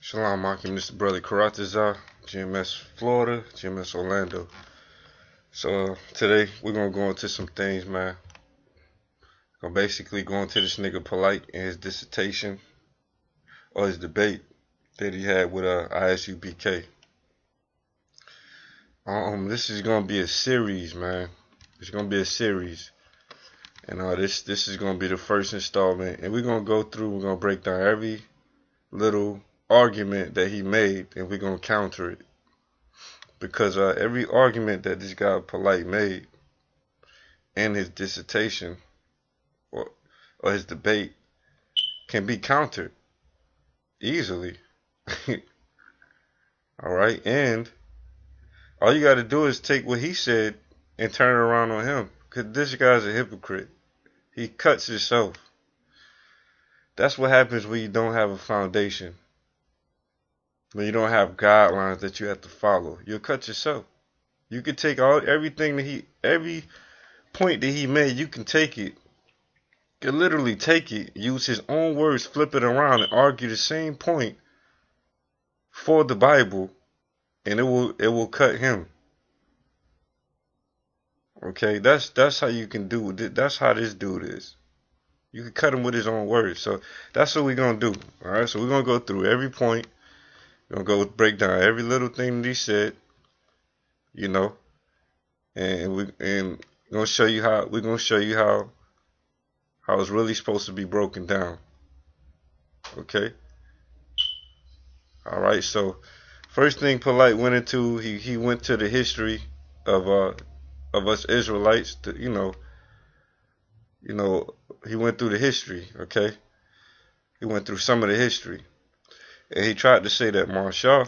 Shalom, Maki, Mr. Brother CHAARAWTAZA, GMS Florida, GMS Orlando. So today we're gonna go into some things, man. Gonna basically go into this nigga Polite and his dissertation or his debate that he had with ISUBK. This is gonna be a series, man. It's gonna be a series, and this is gonna be the first installment, and we're gonna go through. We're gonna break down every little argument that he made, and we're gonna counter it, because every argument that this guy Polite made in his dissertation or his debate can be countered easily. All right, and all you got to do is take what he said and turn it around on him, because this guy's a hypocrite. He cuts himself. That's what happens when you don't have a foundation. When you don't have guidelines that you have to follow, you'll cut yourself. You can take everything that every point that he made, you can take it. You can literally take it, use his own words, flip it around, and argue the same point for the Bible, and it will cut him. Okay, that's how you can do it. That's how this dude is. You can cut him with his own words. So that's what we're gonna do. All right, so we're gonna go through every point. We're gonna go break down every little thing that he said, and we're gonna show you how it's really supposed to be broken down. Okay. All right. So first thing Polite went into, he went to the history of us Israelites. He went through the history. Okay. He went through some of the history. And he tried to say that Marshall,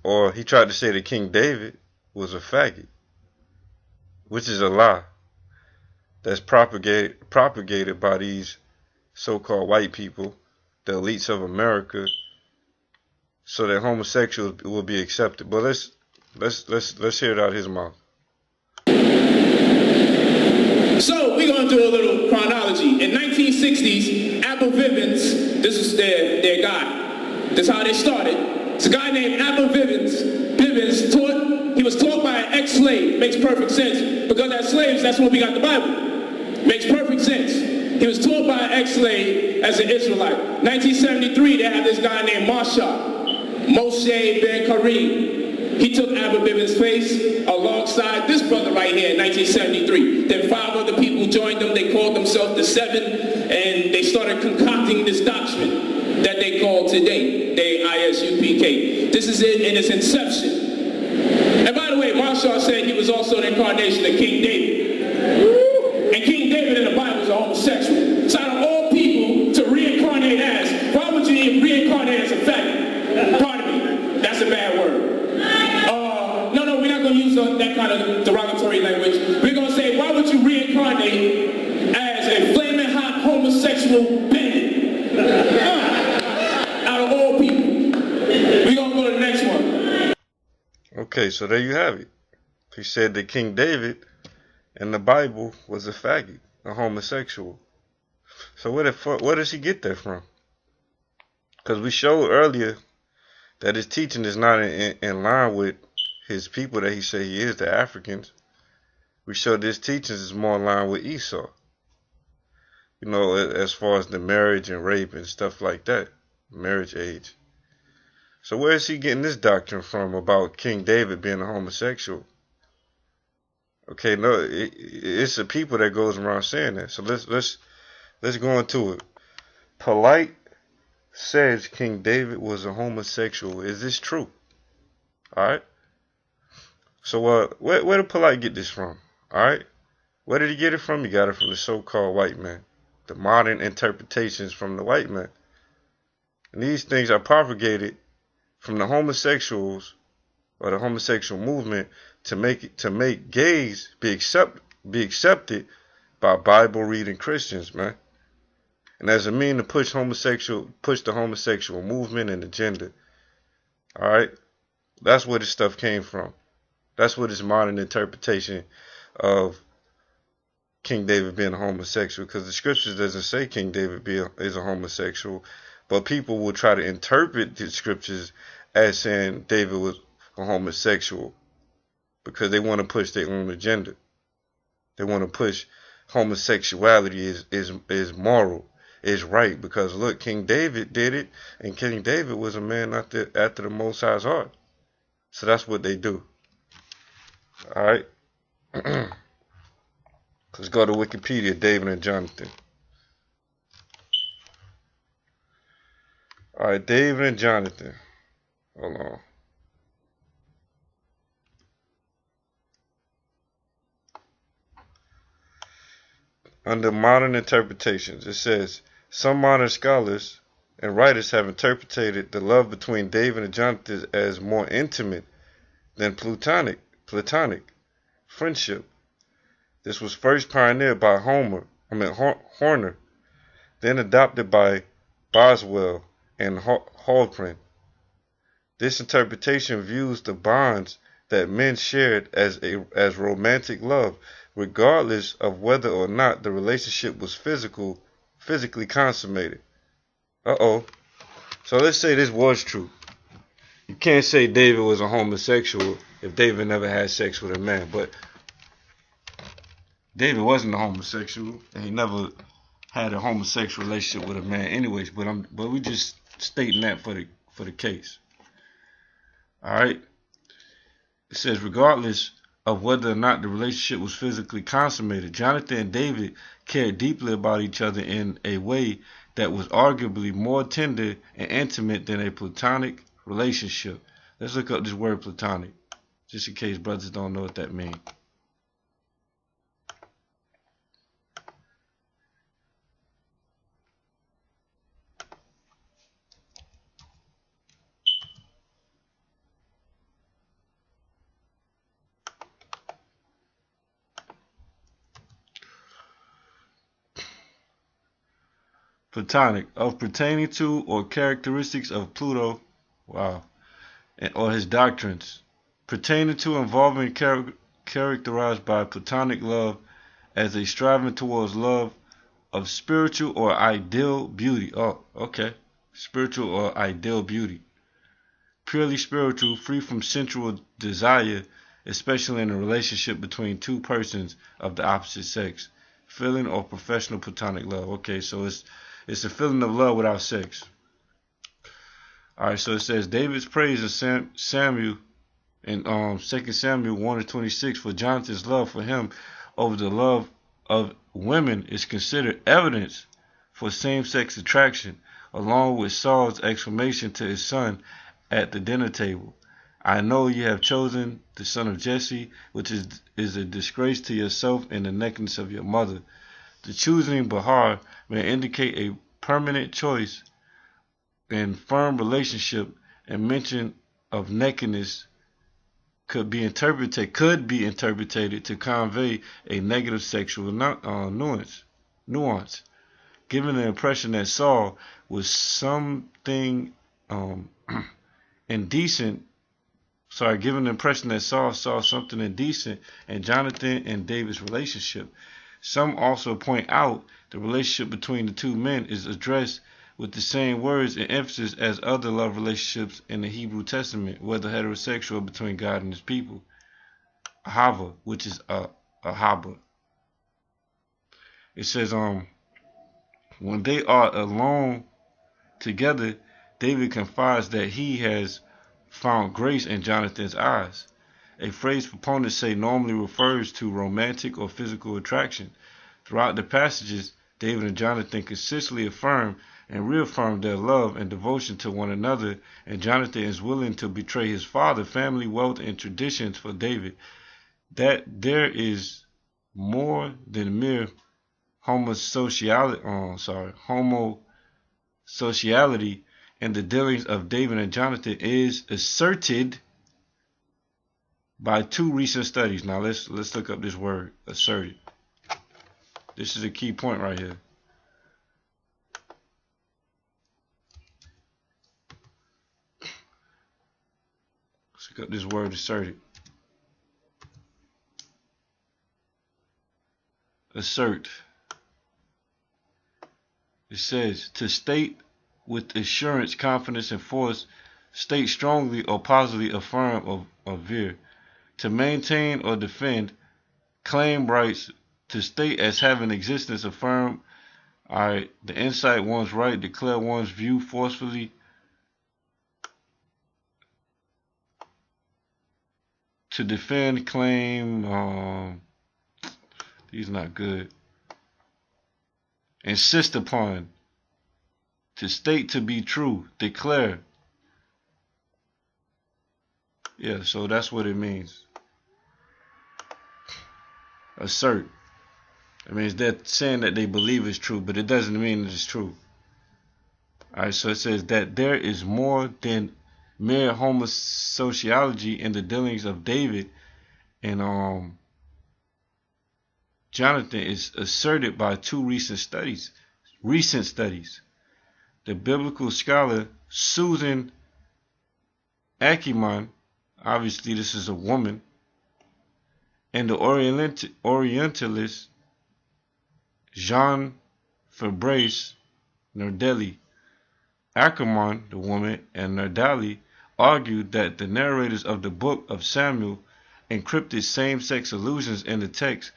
or he tried to say that King David was a faggot, which is a lie that's propagated by these so-called white people, the elites of America, so that homosexuals will be accepted. But let's hear it out of his mouth. So we're gonna do a little chronology. In 1960s, Apple Vivens, this is their guy. This is how they started. It's a guy named Apple Vivens. He was taught by an ex-slave. Makes perfect sense. Because as slaves, that's when we got the Bible. Makes perfect sense. He was taught by an ex-slave as an Israelite. 1973, they had this guy named Moshe Ben Kareem. He took Apple Vivens' place alongside this brother right here in 1973. Then 5 other people joined them. They called themselves the Seven, and they started concocting this doctrine that they call today, the ISUBK. This is it in its inception. And by the way, Marshall said he was also the incarnation of King David. And King David in the Bible is a homosexual. So out of all people to reincarnate as, why would you even reincarnate as a faggot? Pardon me, that's a bad word. No, we're not going to use that kind of derogatory language. We're going to say, why would you reincarnate as a flaming hot homosexual bandit? Out of all people. We're going to go to the next one. Okay, so there you have it. He said that King David in the Bible was a faggot, a homosexual. So where does he get that from? Because we showed earlier that his teaching is not in line with his people that he said he is, the Africans. We showed his teachings is more in line with Esau. As far as the marriage and rape and stuff like that, marriage age. So where is he getting this doctrine from about King David being a homosexual? Okay, no, it's the people that goes around saying that. So let's go into it. Polite says King David was a homosexual. Is this true? All right. So where did Polite get this from? All right. Where did he get it from? He got it from the so-called white man. The modern interpretations from the white man. And these things are propagated from the homosexuals or the homosexual movement to make gays be accepted by Bible reading Christians, man. And as a mean to push the homosexual movement and agenda. All right, that's where this stuff came from. That's what this modern interpretation of King David being a homosexual, because the scriptures doesn't say King David is a homosexual, But people will try to interpret the scriptures as saying David was a homosexual because they want to push their own agenda. They want to push homosexuality is moral, is right, because look, King David did it, and King David was a man after the Most High's heart. So that's what they do. All right. Let's go to Wikipedia, David and Jonathan. All right, David and Jonathan. Hold on. Under modern interpretations, it says, some modern scholars and writers have interpreted the love between David and Jonathan as more intimate than platonic friendship. This was first pioneered by Horner, then adopted by Boswell and Halpern. This interpretation views the bonds that men shared as romantic love, regardless of whether or not the relationship was physically consummated. So let's say this was true. You can't say David was a homosexual if David never had sex with a man, but David wasn't a homosexual, and he never had a homosexual relationship with a man anyways, but we just stating that for the case. All right. It says, regardless of whether or not the relationship was physically consummated, Jonathan and David cared deeply about each other in a way that was arguably more tender and intimate than a platonic relationship. Let's look up this word platonic, just in case brothers don't know what that means. Platonic, of pertaining to or characteristics of Pluto, or his doctrines, pertaining to, involving, characterized by platonic love as a striving towards love of spiritual or ideal beauty. Spiritual or ideal beauty. Purely spiritual, free from sensual desire, especially in a relationship between two persons of the opposite sex. Feeling or professional platonic love. Okay, so it's a feeling of love without sex. Alright, so it says David's praise in Samuel in 2 Samuel 1:26 for Jonathan's love for him over the love of women is considered evidence for same-sex attraction, along with Saul's exclamation to his son at the dinner table, I know you have chosen the son of Jesse, which is a disgrace to yourself and the nakedness of your mother. The choosing Bahar may indicate a permanent choice in firm relationship, and mention of nakedness could be interpreted to convey a negative sexual nuance, giving the impression that Saul was something indecent. Giving the impression that Saul saw something indecent in Jonathan and David's relationship. Some also point out the relationship between the two men is addressed with the same words and emphasis as other love relationships in the Hebrew Testament, whether heterosexual or between God and his people. Ahava, which is Ahaba. It says, when they are alone together, David confides that he has found grace in Jonathan's eyes. A phrase proponents say normally refers to romantic or physical attraction. Throughout the passages, David and Jonathan consistently affirm and reaffirm their love and devotion to one another, and Jonathan is willing to betray his father, family, wealth, and traditions for David. That there is more than mere homosexuality in the dealings of David and Jonathan is asserted by two recent studies. Now let's look up this word, asserted. This is a key point right here. Let's look up this word, asserted. Assert. It says to state with assurance, confidence, and force, state strongly or positively, affirm or veer. To maintain or defend, claim rights, to state as having existence, affirm, the insight one's right, declare one's view forcefully, to defend, claim, these not good, insist upon, to state to be true, declare. Yeah, so that's what it means. Assert. I mean, they're saying that they believe it's true, but it doesn't mean it's true. Alright, so it says that there is more than mere homosociology in the dealings of David and Jonathan is asserted by two recent studies. The biblical scholar Susan Ackerman, obviously this is a woman, and the Orientalist Jean Fabrice Nardelli. Ackerman, the woman, and Nardelli argued that the narrators of the book of Samuel encrypted same-sex allusions in the text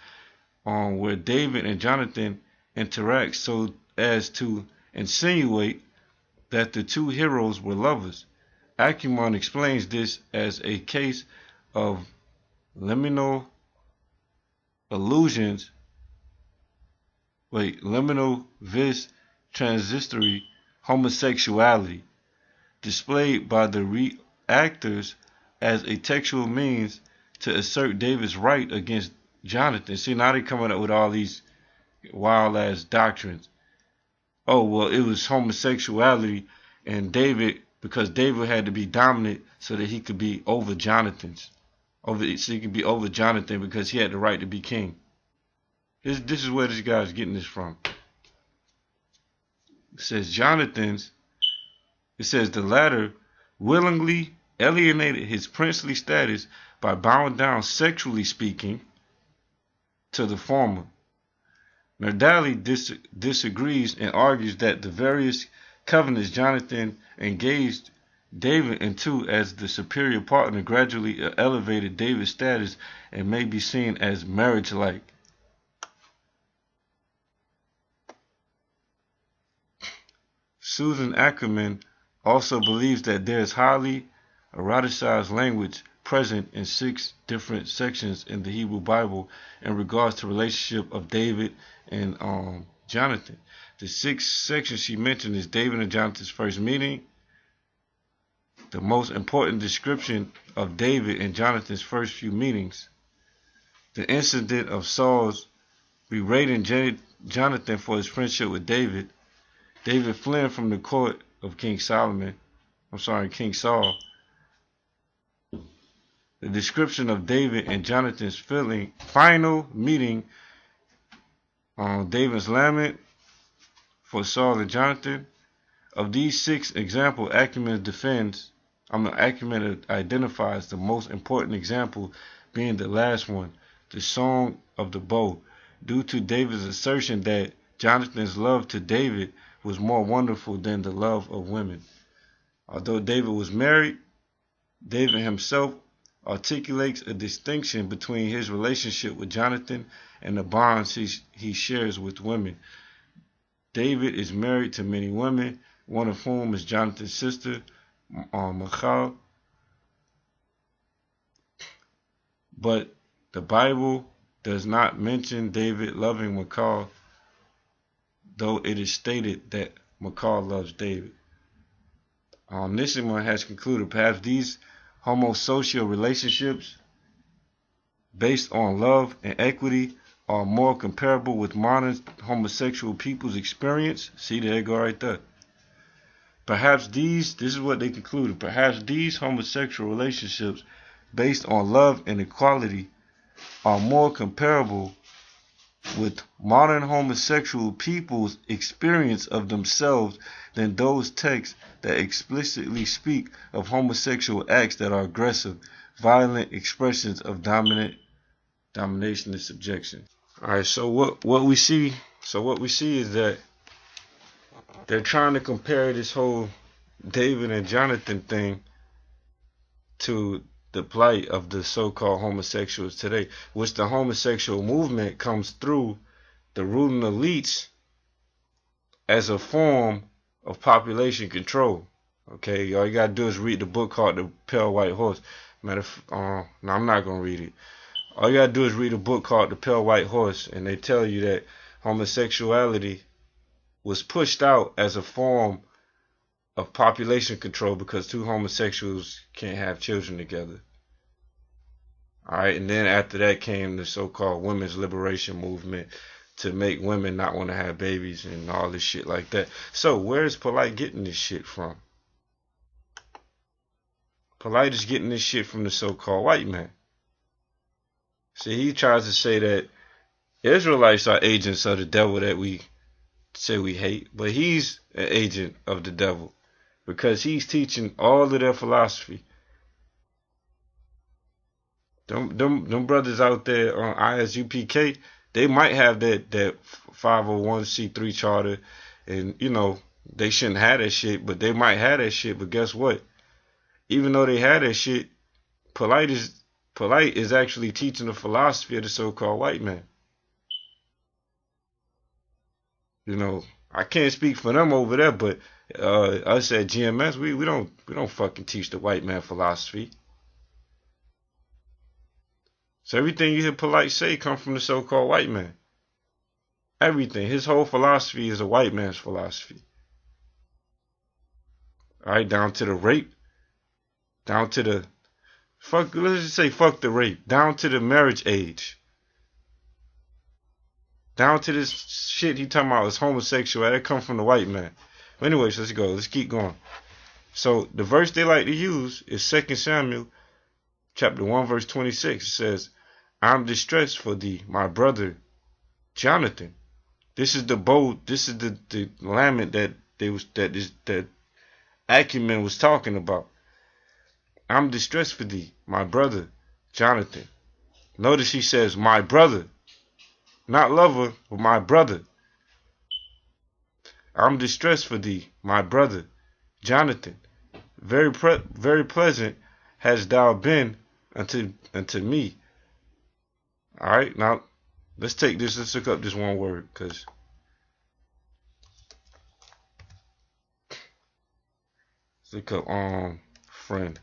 where David and Jonathan interact so as to insinuate that the two heroes were lovers. Ackerman explains this as a case of liminal allusions, liminal vis transitory homosexuality, displayed by the reactors as a textual means to assert David's right against Jonathan. See, now they're coming up with all these wild ass doctrines. Oh, well, it was homosexuality and David, because David had to be dominant so that he could be over Jonathan's. So he could be over Jonathan because he had the right to be king. This is where this guy's getting this from. It says it says the latter willingly alienated his princely status by bowing down, sexually speaking, to the former. Nardelli disagrees and argues that the various covenants Jonathan engaged David into as the superior partner gradually elevated David's status and may be seen as marriage-like. Susan Ackerman also believes that there is highly eroticized language present in 6 different sections in the Hebrew Bible in regards to the relationship of David and Jonathan. The 6 sections she mentioned is David and Jonathan's first meeting, the most important description of David and Jonathan's first few meetings, the incident of Saul's berating Jonathan for his friendship with David, David fleeing from the court of King Saul, the description of David and Jonathan's final meeting, David's lament for Saul and Jonathan. Of these 6 examples, Ackerman identifies the most important example being the last one, the Song of the Bow, due to David's assertion that Jonathan's love to David was more wonderful than the love of women. Although David was married, David himself articulates a distinction between his relationship with Jonathan and the bonds he shares with women. David is married to many women, one of whom is Jonathan's sister, Michal. But the Bible does not mention David loving Michal, though it is stated that Michal loves David. This one has concluded perhaps these homosocial relationships based on love and equity are more comparable with modern homosexual people's experience. See, there you go right there. Perhaps this is what they concluded, perhaps these homosexual relationships based on love and equality are more comparable with modern homosexual people's experience of themselves than those texts that explicitly speak of homosexual acts that are aggressive, violent expressions of domination and subjection. All right, so what we see is that they're trying to compare this whole David and Jonathan thing to the plight of the so-called homosexuals today, which the homosexual movement comes through the ruling elites as a form of population control. Okay, all you gotta do is read the book called The Pale White Horse. No, I'm not gonna read it. All you gotta do is read a book called The Pale White Horse, and they tell you that homosexuality was pushed out as a form of population control because two homosexuals can't have children together. Alright, and then after that came the so-called women's liberation movement to make women not want to have babies and all this shit like that. So where's Polite getting this shit from? Polite is getting this shit from the so-called white man. See, he tries to say that Israelites are agents of the devil that we say we hate, but he's an agent of the devil because he's teaching all of their philosophy. Them brothers out there on ISUPK, they might have that 501c3 charter, and you know they shouldn't have that shit, but they might have that shit. But guess what? Even though they had that shit, Polite is actually teaching the philosophy of the so-called white man. You know, I can't speak for them over there, but us at GMS, we don't fucking teach the white man philosophy. So everything you hear Polite say comes from the so-called white man. Everything. His whole philosophy is a white man's philosophy. Alright, down to the rape, down to the let's just say fuck the rape, down to the marriage age. Down to this shit he talking about is homosexual. That come from the white man. But anyways, let's go. Let's keep going. So the verse they like to use is 2 Samuel chapter 1 verse 26. It says, I'm distressed for thee, my brother Jonathan. This is the lament that Acumen was talking about. I'm distressed for thee, my brother Jonathan. Notice he says my brother. Not lover, but my brother. I'm distressed for thee, my brother, Jonathan. Very pleasant hast thou been unto me. Alright, now let's take this, let's look up this one word, because let's look up friend.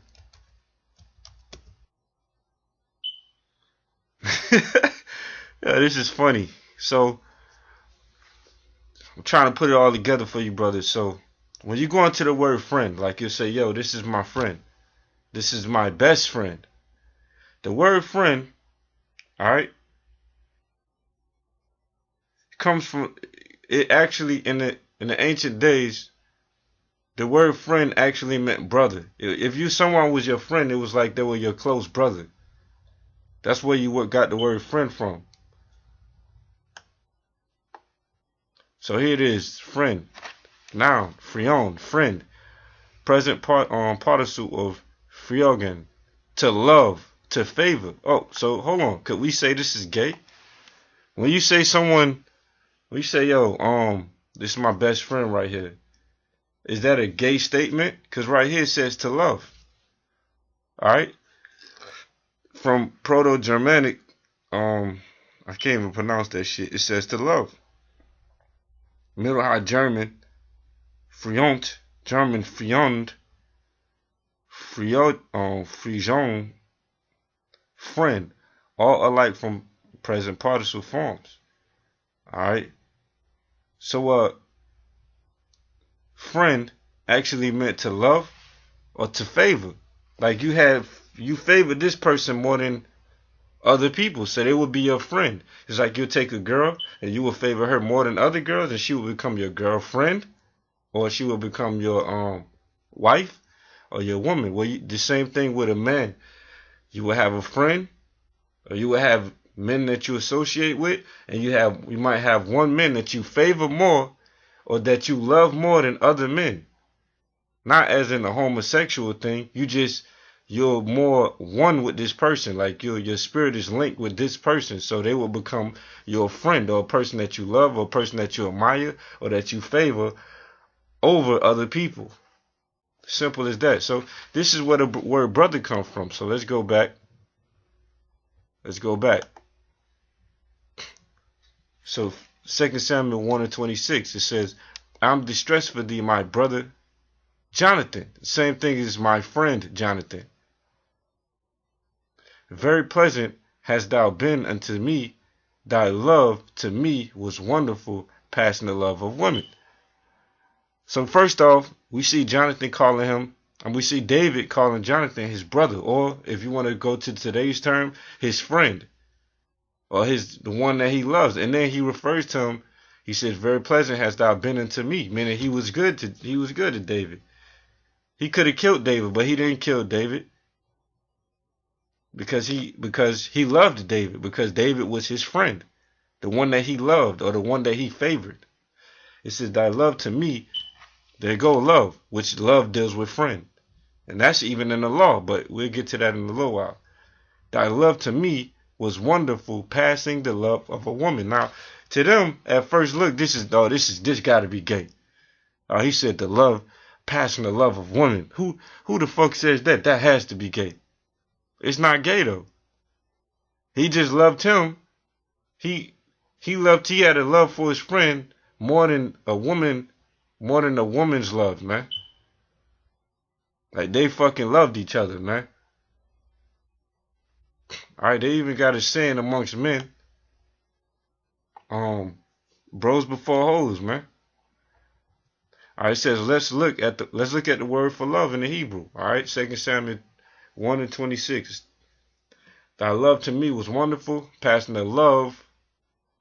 Yeah, this is funny. So I'm trying to put it all together for you, brothers. So when you go into the word friend, like you say, yo, this is my friend. This is my best friend. The word friend, alright, comes from, it actually in the ancient days, the word friend actually meant brother. If someone was your friend, it was like they were your close brother. That's where you got the word friend from. So here it is, friend, noun, frion, friend, present participle of friogen, to love, to favor. Oh, so hold on, could we say this is gay? When you say yo, this is my best friend right here, is that a gay statement? Because right here it says to love. Alright? From Proto-Germanic, I can't even pronounce that shit. It says to love. Middle High German, friont, German friond, frijon, friend, all alike from present participle forms. Alright? So, friend actually meant to love or to favor. Like you favor this person more than other people, so they would be your friend. It's like you'll take a girl and you will favor her more than other girls, and she will become your girlfriend, or she will become your wife or your woman. Well, the same thing with a man. You will have a friend, or you will have men that you associate with, and you might have one man that you favor more or that you love more than other men. Not as in a homosexual thing. You're more one with this person. Like your spirit is linked with this person. So they will become your friend, or a person that you love, or a person that you admire, or that you favor over other people. Simple as that. So this is where the word brother comes from. So let's go back. Let's go back. So 2 Samuel 1:26, it says, I'm distressed for thee, my brother Jonathan. Same thing as my friend Jonathan. Very pleasant hast thou been unto me. Thy love to me was wonderful, passing the love of women. So first off, we see Jonathan calling him, and we see David calling Jonathan his brother, or if you want to go to today's term, his friend, or the one that he loves. And then he refers to him. He says, "Very pleasant hast thou been unto me," meaning he was good to David. He could have killed David, but he didn't kill David because he loved David, because David was his friend, the one that he loved, or the one that he favored. It says, "Thy love to me." There go love, which love deals with friend. And that's even in the law, but we'll get to that in a little while. Thy love to me was wonderful, passing the love of a woman. Now, to them, at first look, this got to be gay. He said the love, passing the love of women. Who the fuck says that? That has to be gay. It's not gay though. He just loved him. He had a love for his friend more than a woman's love, man. Like, they fucking loved each other, man. Alright, they even got a saying amongst men. Bros before hoes, man. Alright, it says, let's look at the word for love in the Hebrew. Alright, 2 Samuel 1:26. Thy love to me was wonderful, passing the love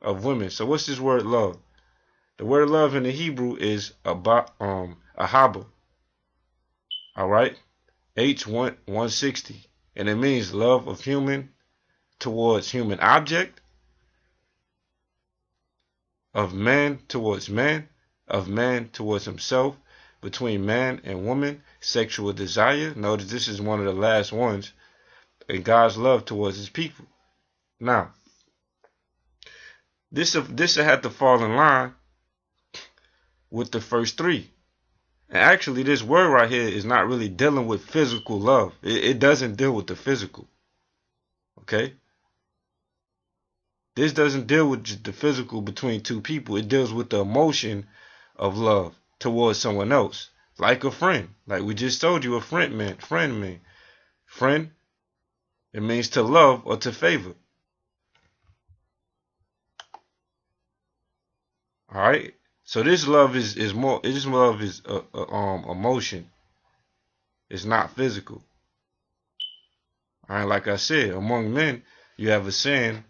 of women. So what's this word love? The word love in the Hebrew is YAHAWAH. Alright? H160. And it means love of human towards human object, of man towards man, of man towards himself, between man and woman, sexual desire. Notice this is one of the last ones. And God's love towards his people. Now, this will have to fall in line with the first three. And actually, this word right here is not really dealing with physical love. It doesn't deal with the physical. Okay? This doesn't deal with the physical between two people. It deals with the emotion of love towards someone else. Like a friend. Like we just told you, a friend man. Friend, it means to love or to favor. Alright? So this love is emotion. It's not physical. Alright, like I said, among men, you have a saying,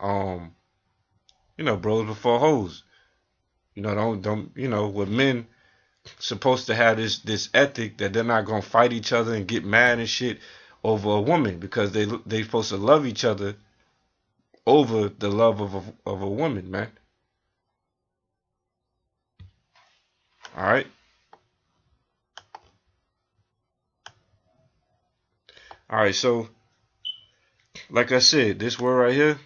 bros before hoes. With men supposed to have this ethic that they're not gonna fight each other and get mad and shit over a woman, because they supposed to love each other over the love of a woman, man. Alright. Alright, so like I said, this word right here,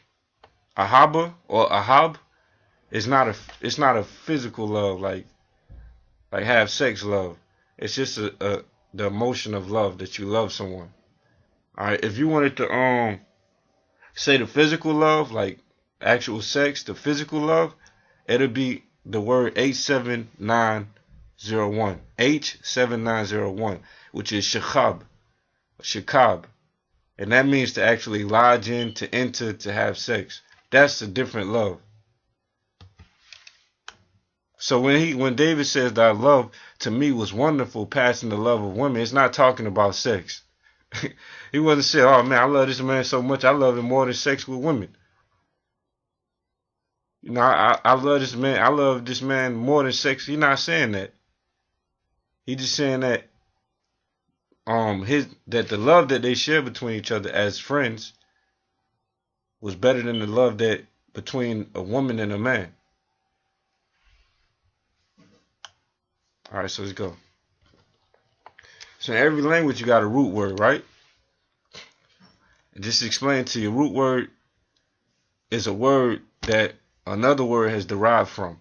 ahaba or ahab, it's not a physical love like have sex love. It's just the emotion of love, that you love someone. Alright, if you wanted to say the physical love, like actual sex, the physical love, it'll be the word H7901, which is shakab, and that means to actually lodge in, to enter, to have sex. That's a different love. So when David says thy love to me was wonderful, passing the love of women, it's not talking about sex. He wasn't saying, oh man, I love this man so much, I love him more than sex with women. I love this man. I love this man more than sex. He's not saying that. He's just saying that that the love that they share between each other as friends was better than the love that between a woman and a man. All right, so let's go. So in every language you got a root word, right? And just to explain to you, root word is a word that another word has derived from.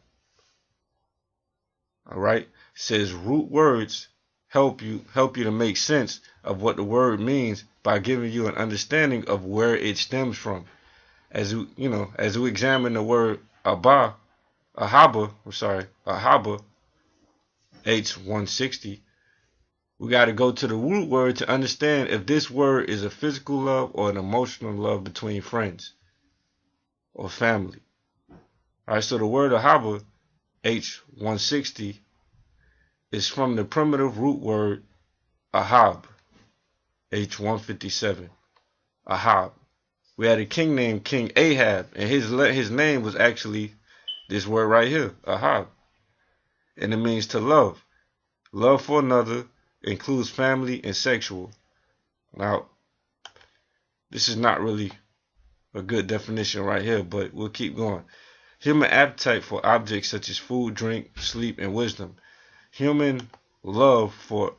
All right. says root words help you to make sense of what the word means by giving you an understanding of where it stems from. As we examine the word ahaba, H160, we got to go to the root word to understand if this word is a physical love or an emotional love between friends or family. Alright, so the word ahaba, H160, is from the primitive root word ahab, H157, ahab. We had a king named King Ahab, and his name was actually this word right here, ahab. And it means to love. Love for another includes family and sexual. Now, this is not really a good definition right here, but we'll keep going. Human appetite for objects such as food, drink, sleep, and wisdom. Human love for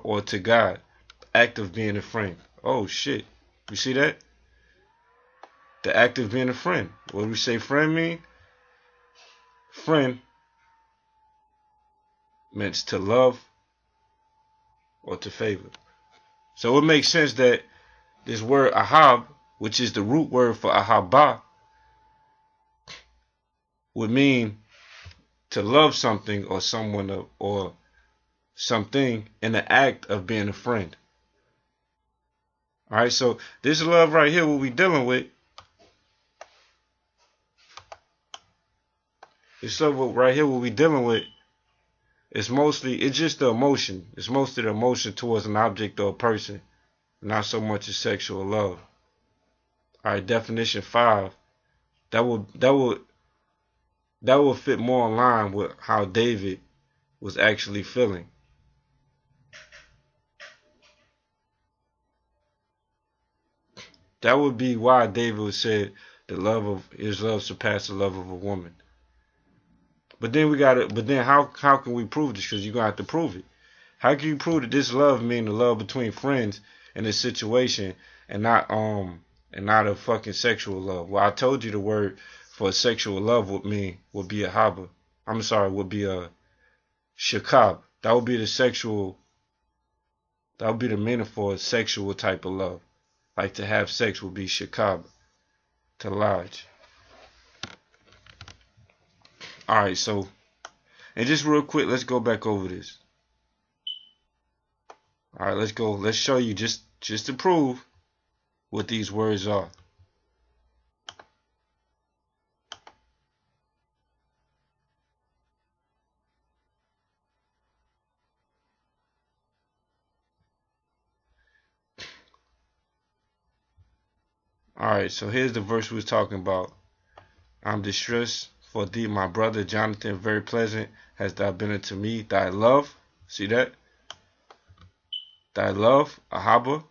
or to God. Act of being a friend. Oh shit. You see that? The act of being a friend. What do we say friend mean? Friend means to love or to favor. So it makes sense that this word ahab, which is the root word for ahaba, would mean to love something or someone or something in the act of being a friend. Alright, so this love right here, what we dealing with, this love right here, what we dealing with, it's just the emotion. It's mostly the emotion towards an object or a person, not so much as sexual love. Alright, definition 5. That would fit more in line with how David was actually feeling. That would be why David would say his love surpassed the love of a woman. But then how can we prove this? Because you're gonna have to prove it. How can you prove that this love means the love between friends in this situation and not a fucking sexual love? Well, I told you the word for sexual love would be a haba. Would be a shakab. That would be the meaning for a sexual type of love. Like to have sex would be shakab, to lodge. Alright, so, and just real quick, let's go back over this. Alright, let's go. Let's show you just to prove what these words are. Alright, so here's the verse we was talking about. I'm distressed for thee, my brother Jonathan, very pleasant has thou been unto me. Thy love, see that? Thy love, ahaba.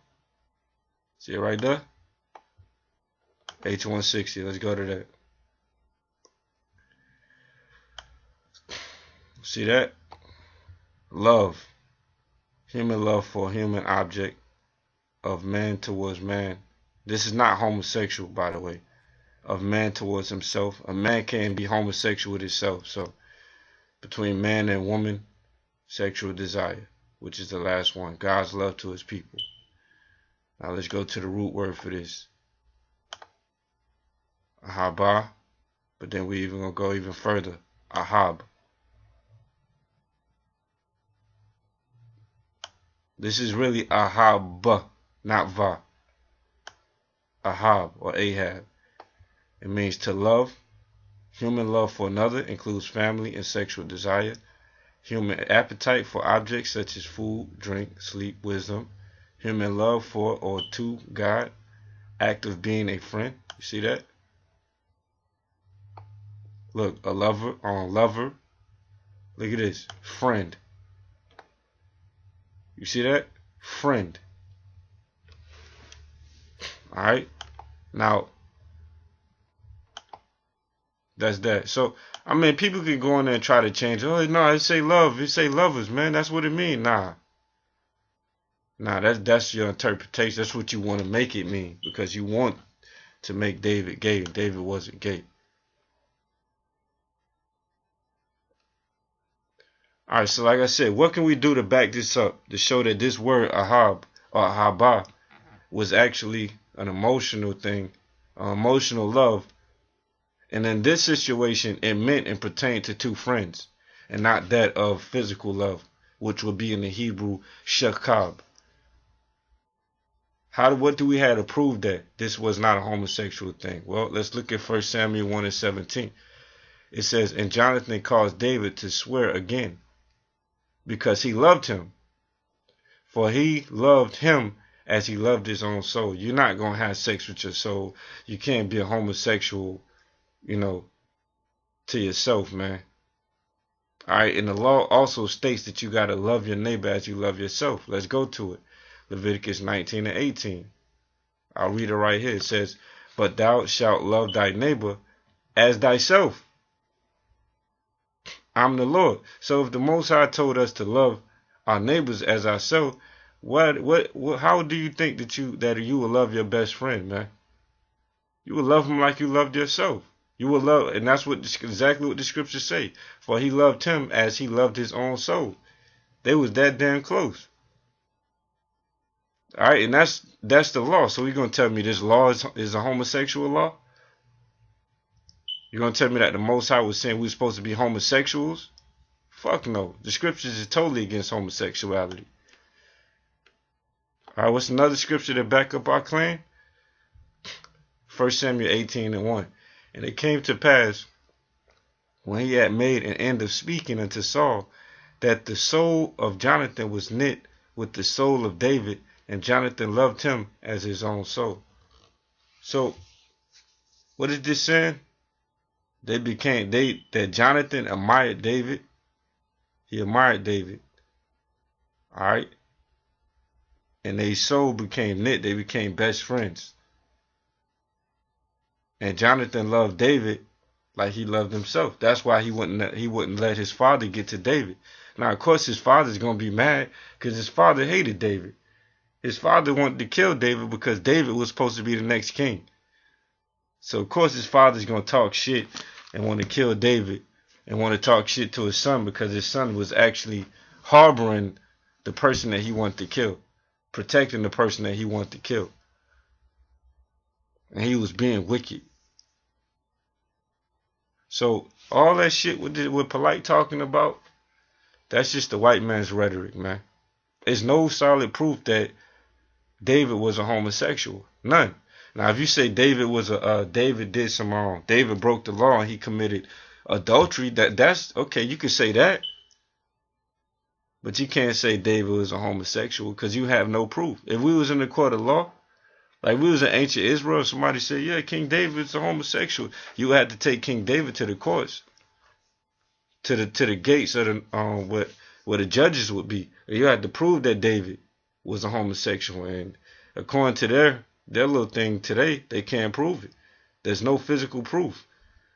See it right there? H160, let's go to that. See that? Love. Human love for a human object of man towards man. This is not homosexual, by the way. Of man towards himself. A man can't be homosexual with himself. So, between man and woman, sexual desire, which is the last one. God's love to his people. Now let's go to the root word for this. Ahaba. But then we even gonna go even further. Ahab. This is really ahab, not va. Ahab or Ahab. It means to love. Human love for another includes family and sexual desire. Human appetite for objects such as food, drink, sleep, wisdom. Human love for or to God. Act of being a friend. You see that? Look, a lover on lover. Look at this. Friend. You see that? Friend. Alright? Now, that's that. So, I mean, people can go in there and try to change. Oh, no, it say love. It say lovers, man. That's what it mean. Nah, that's your interpretation. That's what you want to make it mean. Because you want to make David gay. David wasn't gay. All right, so like I said, what can we do to back this up to show that this word ahab or haba was actually an emotional thing, emotional love, and in this situation, it meant and pertained to two friends, and not that of physical love, which would be in the Hebrew shakab. What do we have to prove that this was not a homosexual thing? Well, let's look at 1 Samuel 1 and 17. It says, and Jonathan caused David to swear again, because he loved him. For he loved him as he loved his own soul. You're not going to have sex with your soul. You can't be a homosexual, to yourself, man. All right, and the law also states that you got to love your neighbor as you love yourself. Let's go to it. Leviticus 19 and 18. I'll read it right here. It says, but thou shalt love thy neighbor as thyself. I'm the Lord. So if the Most High told us to love our neighbors as ourselves, how do you think that you will love your best friend, man? You will love him like you loved yourself. You will love, and that's exactly what the scriptures say. For he loved him as he loved his own soul. They was that damn close. All right, and that's the law. So you're gonna tell me this law is a homosexual law? You're gonna tell me that the Most High was saying we were supposed to be homosexuals? Fuck no. The scriptures is totally against homosexuality. All right, what's another scripture to back up our claim? 1 Samuel 18 and 1. And it came to pass, when he had made an end of speaking unto Saul, that the soul of Jonathan was knit with the soul of David, and Jonathan loved him as his own soul. So, what is this saying? That Jonathan admired David. He admired David. All right. And their soul became knit. They became best friends. And Jonathan loved David like he loved himself. That's why he wouldn't let his father get to David. Now, of course, his father's going to be mad because his father hated David. His father wanted to kill David because David was supposed to be the next king. So, of course, his father's going to talk shit and want to kill David and want to talk shit to his son because his son was actually harboring the person that he wanted to kill, protecting the person that he wanted to kill. And he was being wicked. So all that shit with Polite talking about, that's just the white man's rhetoric, man. There's no solid proof that David was a homosexual. None. Now, if you say David did some wrong, David broke the law and he committed adultery, that's okay. You can say that, but you can't say David was a homosexual because you have no proof. If we was in the court of law, like we was in ancient Israel, somebody said, yeah, King David's a homosexual, you had to take King David to the courts, to the gates of the where the judges would be. You had to prove that David was a homosexual, and according to their little thing today, they can't prove it. There's no physical proof.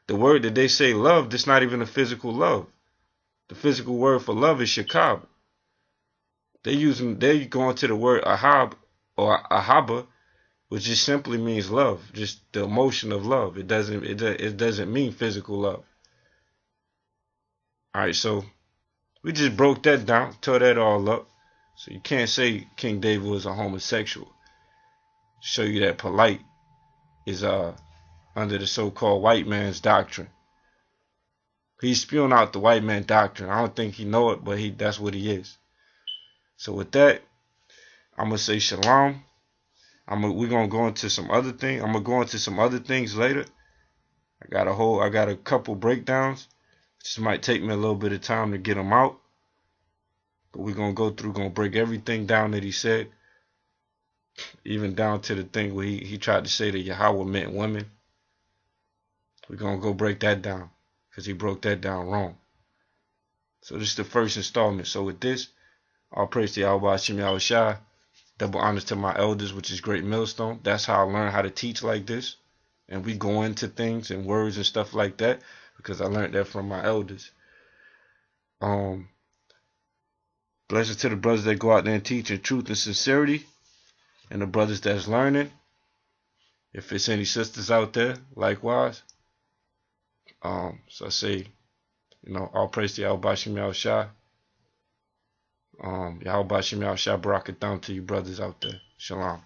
The word that they say love, that's not even a physical love. The physical word for love is shakab. They going to the word ahab or ahaba, which just simply means love, just the emotion of love. It doesn't mean physical love. All right, so we just broke that down, tore that all up. So you can't say King David was a homosexual. Show you that Polite is under the so-called white man's doctrine. He's spewing out the white man doctrine. I don't think he know it, but that's what he is. So with that, I'm gonna say shalom. We're gonna go into some other things. I'm gonna go into some other things later. I got a couple breakdowns. Just might take me a little bit of time to get them out. But we're gonna break everything down that he said. Even down to the thing where he tried to say that Yahawah meant women. We're gonna go break that down, because he broke that down wrong. So this is the first installment. So with this, all praise to YAHAWASHI. Double honors to my elders, which is Great Millstone. That's how I learned how to teach like this. And we go into things and words and stuff like that, because I learned that from my elders. Blessings to the brothers that go out there and teach in truth and sincerity, and the brothers that's learning. If it's any sisters out there, likewise. So I say, all praise to YAHAWASHI. YAHAWASHI, Shabbarakatam to you brothers out there. Shalom.